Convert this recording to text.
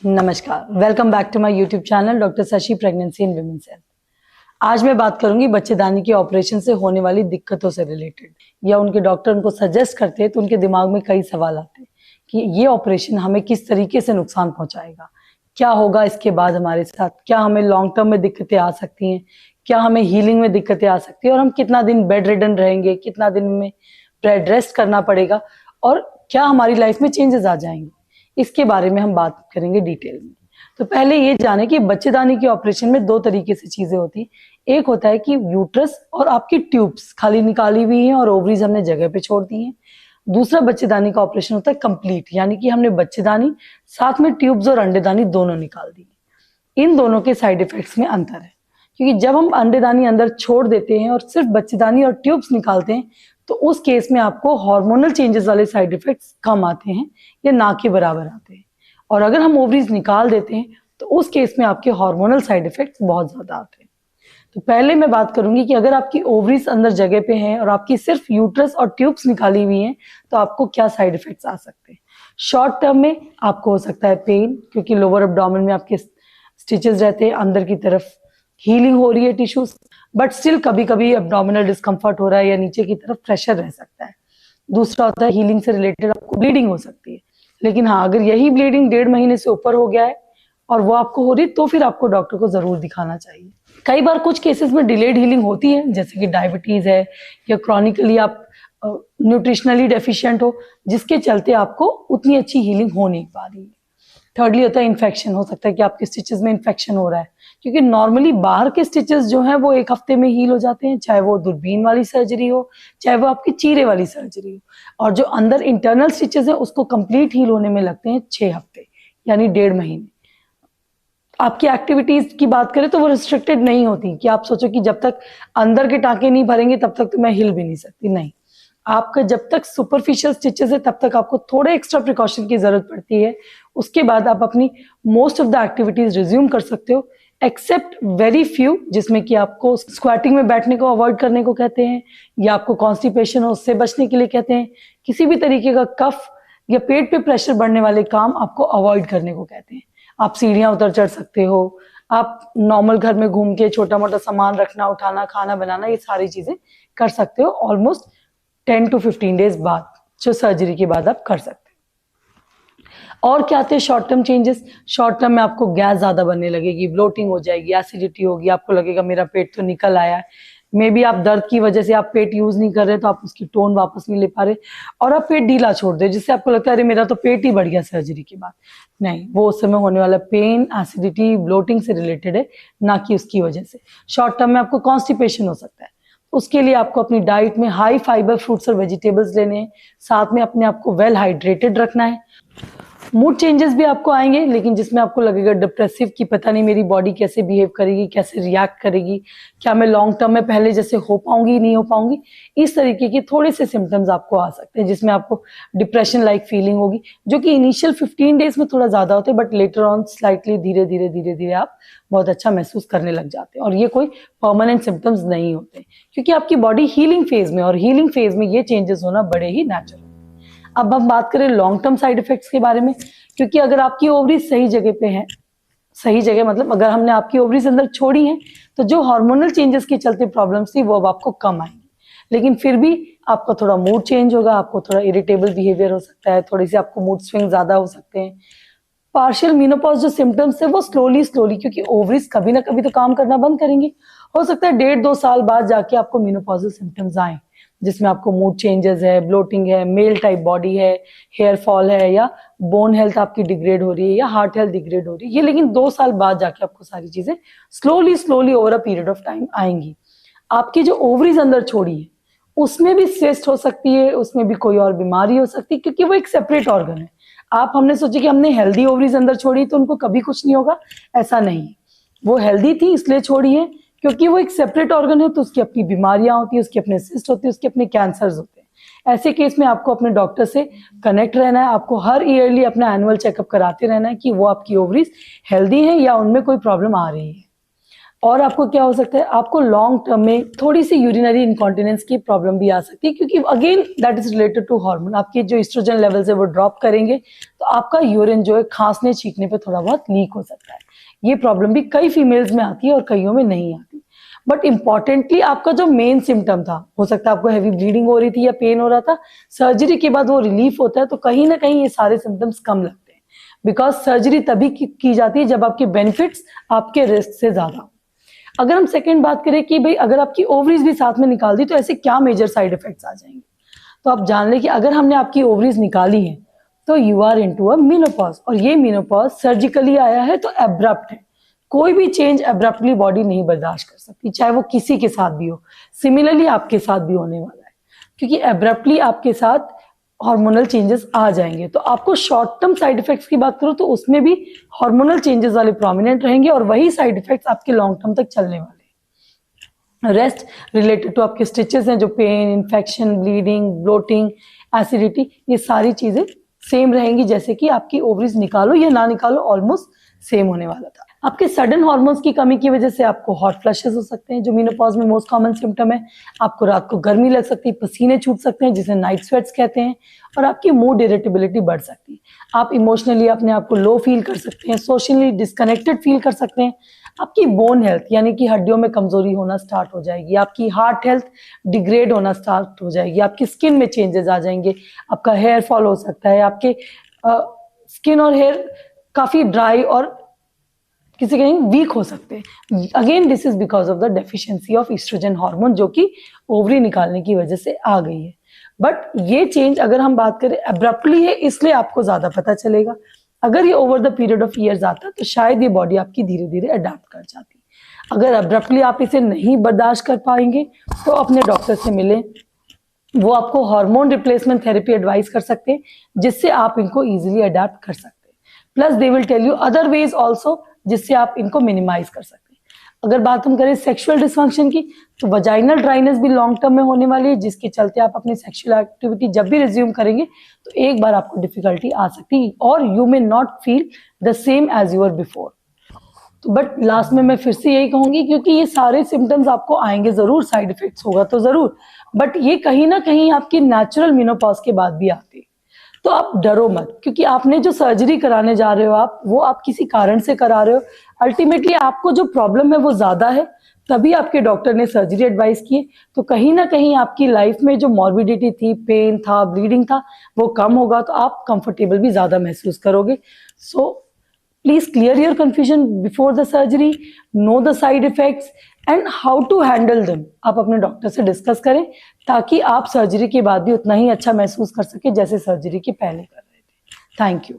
नमस्कार, welcome back to my YouTube channel doctor Shashi pregnancy and women's health. आज मैं बात करूंगी बच्चेदानी के ऑपरेशन से होने वाली दिक्कतों से रिलेटेड, या उनके डॉक्टर उनको सजेस्ट करते हैं तो उनके दिमाग में कई सवाल आते हैं कि ये ऑपरेशन हमें किस तरीके से नुकसान पहुंचाएगा, क्या होगा इसके बाद हमारे साथ, क्या हमें लॉन्ग टर्म में दिक्कतें आ सकती हैं, क्या हमें हीलिंग में दिक्कतें आ सकती है, और हम कितना दिन बेड रिडन रहेंगे, कितना दिन में बेड रेस्ट करना पड़ेगा, और क्या हमारी लाइफ में चेंजेस आ जाएंगे। इसके बारे में हम बात करेंगे डिटेल में। तो पहले ये जाने कि बच्चेदानी के ऑपरेशन में दो तरीके से चीजें होती हैं। एक होता है कि यूट्रस और आपकी ट्यूब्स खाली निकाली हुई हैं और ओवरीज हमने जगह पे छोड़ दी हैं। दूसरा बच्चेदानी का ऑपरेशन होता है कंप्लीट, यानी कि हमने बच्चेदानी साथ में ट्यूब्स और अंडेदानी दोनों निकाल दी। इन दोनों के साइड इफेक्ट्स में अंतर है, क्योंकि जब हम अंडेदानी अंदर छोड़ देते हैं और सिर्फ बच्चेदानी और ट्यूब्स निकालते हैं तो उस केस में आपको हार्मोनल चेंजेस वाले साइड इफेक्ट्स कम आते हैं या ना के बराबर आते हैं। और अगर हम ओवरीज निकाल देते हैं तो उस केस में आपके हार्मोनल साइड इफेक्ट्स बहुत ज्यादा आते हैं। तो पहले मैं बात करूंगी कि अगर आपकी ओवरीज अंदर जगह पे हैं और आपकी सिर्फ यूट्रस और ट्यूब्स निकाली हुई हैं तो आपको क्या साइड इफेक्ट्स आ सकते हैं। शॉर्ट टर्म में आपको हो सकता है पेन, क्योंकि लोअर एब्डोमेन में आपके स्टिचेस रहते हैं, अंदर की तरफ हीलिंग हो रही है टिश्यूज, बट स्टिल कभी कभी एब्डोमिनल डिस्कम्फर्ट हो रहा है या नीचे की तरफ प्रेशर रह सकता है। दूसरा होता है हीलिंग से रिलेटेड आपको ब्लीडिंग हो सकती है, लेकिन हाँ अगर यही ब्लीडिंग 1.5 महीने से ऊपर हो गया है और वो आपको हो रही है तो फिर आपको डॉक्टर को जरूर दिखाना चाहिए। कई बार कुछ केसेस में डिलेड हीलिंग होती है, जैसे कि डायबिटीज है या क्रॉनिकली आप न्यूट्रिशनली डेफिशिएंट हो, जिसके चलते आपको उतनी अच्छी हीलिंग हो नहीं पा रही है। थर्डली होता है इन्फेक्शन। हो सकता है कि आपके स्टिचेस में इन्फेक्शन हो रहा है, क्योंकि नॉर्मली बाहर के स्टिचेस जो हैं वो 1 हफ्ते में हील हो जाते हैं, चाहे वो दूरबीन वाली सर्जरी हो, चाहे वो आपकी चीरे वाली सर्जरी हो। और जो अंदर इंटरनल स्टिचेस है उसको कंप्लीट हील होने में लगते हैं 6 हफ्ते, यानी 1.5 महीने। आपकी एक्टिविटीज की बात करें तो वो रिस्ट्रिक्टेड नहीं होती कि आप सोचो कि जब तक अंदर के टांके नहीं भरेंगे तब तक तो मैं हिल भी नहीं सकती, नहीं। आपका जब तक सुपरफिशियल स्टिचेस है तब तक आपको थोड़े एक्स्ट्रा प्रिकॉशन की जरूरत पड़ती है। उसके बाद आप अपनी most of the activities resume कर सकते हो, एक्सेप्ट वेरी फ्यू, जिसमें कि आपको स्क्वाटिंग में बैठने को अवॉइड करने को कहते हैं, या आपको कॉन्स्टिपेशन हो उससे बचने के लिए कहते हैं। किसी भी तरीके का कफ या पेट पे प्रेशर बढ़ने वाले काम आपको अवॉइड करने को कहते हैं। आप सीढ़ियां उतर चढ़ सकते हो, आप नॉर्मल घर में घूम के छोटा मोटा सामान रखना, उठाना, खाना बनाना, ये सारी चीजें कर सकते हो ऑलमोस्ट 10 to 15 डेज बाद, जो सर्जरी के बाद आप कर सकते हैं। और क्या आते हैं short term changes. Short term में आपको गैस ज्यादा बनने लगेगी, ब्लोटिंग हो जाएगी, एसिडिटी होगी, आपको लगेगा मेरा पेट तो निकल आया है। मे बी आप दर्द की वजह से आप पेट यूज नहीं कर रहे तो आप उसकी टोन वापस नहीं ले पा रहे, और आप पेट ढीला छोड़ दे, जिससे आपको लगता है अरे मेरा तो पेट ही बढ़ गया सर्जरी के बाद। नहीं, वो उस समय होने वाला पेन एसिडिटी ब्लोटिंग से रिलेटेड है, ना कि उसकी वजह से। शॉर्ट टर्म में आपको कॉन्स्टिपेशन हो सकता है, उसके लिए आपको अपनी डाइट में हाई फाइबर फ्रूट्स और वेजिटेबल्स लेने हैं, साथ में अपने आप को वेल हाइड्रेटेड रखना है। मूड चेंजेस भी आपको आएंगे, लेकिन जिसमें आपको लगेगा डिप्रेसिव कि पता नहीं मेरी बॉडी कैसे बिहेव करेगी, कैसे रिएक्ट करेगी, क्या मैं लॉन्ग टर्म में पहले जैसे हो पाऊंगी नहीं हो पाऊंगी। इस तरीके के थोड़े से सिम्टम्स आपको आ सकते हैं, जिसमें आपको डिप्रेशन लाइक फीलिंग होगी, जो कि इनिशियल 15 डेज में थोड़ा ज्यादा होते हैं, बट लेटर ऑन स्लाइटली धीरे धीरे धीरे धीरे आप बहुत अच्छा महसूस करने लग जाते हैं। और ये कोई परमानेंट सिम्टम्स नहीं होते, क्योंकि आपकी बॉडी हीलिंग फेज में, और हीलिंग फेज में ये चेंजेस होना बड़े ही नेचुरल। अब हम बात करें लॉन्ग टर्म साइड इफेक्ट्स के बारे में, क्योंकि अगर आपकी ओवरीज सही जगह पे है, सही जगह मतलब अगर हमने आपकी ओवरीज अंदर छोड़ी हैं तो जो हार्मोनल चेंजेस के चलते प्रॉब्लम्स थी वो अब आपको कम आएंगी, लेकिन फिर भी आपका थोड़ा मूड चेंज होगा, आपको थोड़ा इरिटेबल बिहेवियर हो सकता है, थोड़ी सी आपको मूड स्विंग ज्यादा हो सकते हैं। पार्शियल मीनोपॉज जो सिम्टम्स है वो स्लोली स्लोली, क्योंकि ओवरीज कभी ना कभी तो काम करना बंद करेंगे, हो सकता है 1.5-2 साल बाद जाके आपको मीनोपॉजल सिम्टम्स आए, जिसमें आपको मूड चेंजेस है, ब्लोटिंग है, मेल टाइप बॉडी है, हेयर फॉल है, या बोन हेल्थ आपकी डिग्रेड हो रही है, या हार्ट हेल्थ डिग्रेड हो रही है। ये लेकिन 2 साल बाद जाके आपको सारी चीजें slowly slowly over a period of time आएंगी। आपकी जो ओवरीज अंदर छोड़ी है उसमें भी सिस्ट हो सकती है, उसमें भी कोई और बीमारी हो सकती है, क्योंकि वो एक सेपरेट ऑर्गन है। आप हमने सोचे कि हमने हेल्दी ओवरीज अंदर छोड़ी तो उनको कभी कुछ नहीं होगा, ऐसा नहीं है। वो हेल्दी थी इसलिए छोड़ी है, क्योंकि वो एक सेपरेट ऑर्गन है तो उसकी अपनी बीमारियां होती है, उसके अपने सिस्ट होते हैं, उसके अपने कैंसर्स होते हैं। ऐसे केस में आपको अपने डॉक्टर से कनेक्ट रहना है, आपको हर ईयरली अपना एनुअल चेकअप कराते रहना है कि वो आपकी ओवरीज हेल्दी है या उनमें कोई प्रॉब्लम आ रही है। और आपको क्या हो सकता है, आपको लॉन्ग टर्म में थोड़ी सी यूरिनरी इनकॉन्टिनेंस की प्रॉब्लम भी आ सकती है, क्योंकि again that is related to hormone. आपके जो एस्ट्रोजन लेवल्स है वो ड्रॉप करेंगे तो आपका यूरिन जो है खांसने छींकने पे थोड़ा बहुत लीक हो सकता है। ये प्रॉब्लम भी कई फीमेल्स में आती है और कईयों में नहीं आती। बट इंपॉर्टेंटली आपका जो मेन सिम्टम था, हो सकता है आपको हैवी ब्लीडिंग हो रही थी या पेन हो रहा था, सर्जरी के बाद वो रिलीफ होता है, तो कहीं ना कहीं ये सारे सिम्टम्स कम लगते हैं। बिकॉज सर्जरी तभी की जाती है जब आपके बेनिफिट्स आपके रिस्क से ज्यादा हो। अगर हम सेकंड बात करें कि भाई अगर आपकी ओवरीज भी साथ में निकाल दी तो ऐसे क्या मेजर साइड इफेक्ट्स आ जाएंगे, तो आप जान लें कि अगर हमने आपकी ओवरीज निकाली है तो you are into a menopause, और ये मेनोपॉज सर्जिकली आया है तो एब्रप्ट है। कोई भी चेंज एब्रप्टली बॉडी नहीं बर्दाश्त कर सकती, चाहे वो किसी के साथ भी हो। सिमिलरली आपके साथ भी होने वाला है, क्योंकि एब्रप्टली आपके साथ हार्मोनल चेंजेस आ जाएंगे। तो आपको शॉर्ट टर्म साइड इफेक्ट्स की बात करो तो उसमें भी हार्मोनल चेंजेस वाले प्रोमिनेंट रहेंगे, और वही साइड इफेक्ट्स आपके लॉन्ग टर्म तक चलने वाले। रेस्ट रिलेटेड टू आपके स्टिचेस हैं, जो pain, infection, bleeding, bloating, acidity, ये सारी चीजें सेम रहेंगी। जैसे कि आपकी ओवरीज निकालो या ना निकालो, ऑलमोस्ट सेम होने वाला था। आपके सडन हार्मोन्स की कमी की वजह से आपको हॉट फ्लशेस हो सकते हैं, जो मेनोपॉज में मोस्ट कॉमन सिम्टम है। आपको रात को गर्मी लग सकती है, पसीने छूट सकते हैं, जिसे नाइट स्वेट्स कहते हैं, और आपकी मूड इरिटेबिलिटी बढ़ सकती है। आप इमोशनली अपने आप को लो फील कर सकते हैं, सोशली डिस्कनेक्टेड फील कर सकते हैं। आपकी बोन हेल्थ यानी कि हड्डियों में कमजोरी होना स्टार्ट हो जाएगी, आपकी हार्ट हेल्थ डिग्रेड होना स्टार्ट हो जाएगी, आपकी स्किन में चेंजेस आ जाएंगे, आपका हेयर फॉल हो सकता है, आपके स्किन और हेयर काफी ड्राई और किसी कहीं वीक हो सकते हैं। Again this is because of the deficiency of estrogen hormone, जो कि ओवरी निकालने की वजह से आ गई है। बट ये चेंज अगर हम बात करें एब्रप्टली है, इसलिए आपको ज्यादा पता चलेगा। अगर ये over the period of years आता तो शायद ये बॉडी आपकी धीरे धीरे अडेप्ट कर जाती। अगर एब्रप्टली आप इसे नहीं बर्दाश्त कर पाएंगे तो अपने डॉक्टर से मिलें, वो आपको हार्मोन रिप्लेसमेंट थेरेपी एडवाइस कर सकते हैं, जिससे आप इनको इजीली अडेप्ट कर सकते हैं। Plus they will tell you other ways also, जिससे आप इनको मिनिमाइज कर सकते हैं। अगर बात हम करें सेक्सुअल डिसफंक्शन की, तो वजाइनल ड्राइनेस भी लॉन्ग टर्म में होने वाली है, जिसके चलते आप अपनी सेक्सुअल एक्टिविटी जब भी रिज्यूम करेंगे तो एक बार आपको डिफिकल्टी आ सकती है, और you may not feel the same as you were before. तो बट लास्ट में मैं फिर से यही कहूंगी, क्योंकि ये सारे सिम्टम्स आपको आएंगे जरूर, साइड इफेक्ट्स होगा तो जरूर, बट ये कहीं ना कहीं आपकी नेचुरल मेनोपॉज के बाद भी आती है। तो आप डरो मत, क्योंकि आपने जो सर्जरी कराने जा रहे हो वो आप किसी कारण से करा रहे हो। अल्टीमेटली आपको जो प्रॉब्लम है वो ज्यादा है, तभी आपके डॉक्टर ने सर्जरी एडवाइस की। तो कहीं ना कहीं आपकी लाइफ में जो मॉर्बिडिटी थी, पेन था, ब्लीडिंग था, वो कम होगा, तो आप कंफर्टेबल भी ज्यादा महसूस करोगे। So please clear your confusion before the surgery, know the side effects and how to handle them. आप अपने डॉक्टर से डिस्कस करें, ताकि आप सर्जरी के बाद भी उतना ही अच्छा महसूस कर सके जैसे सर्जरी के पहले कर रहे थे। Thank you.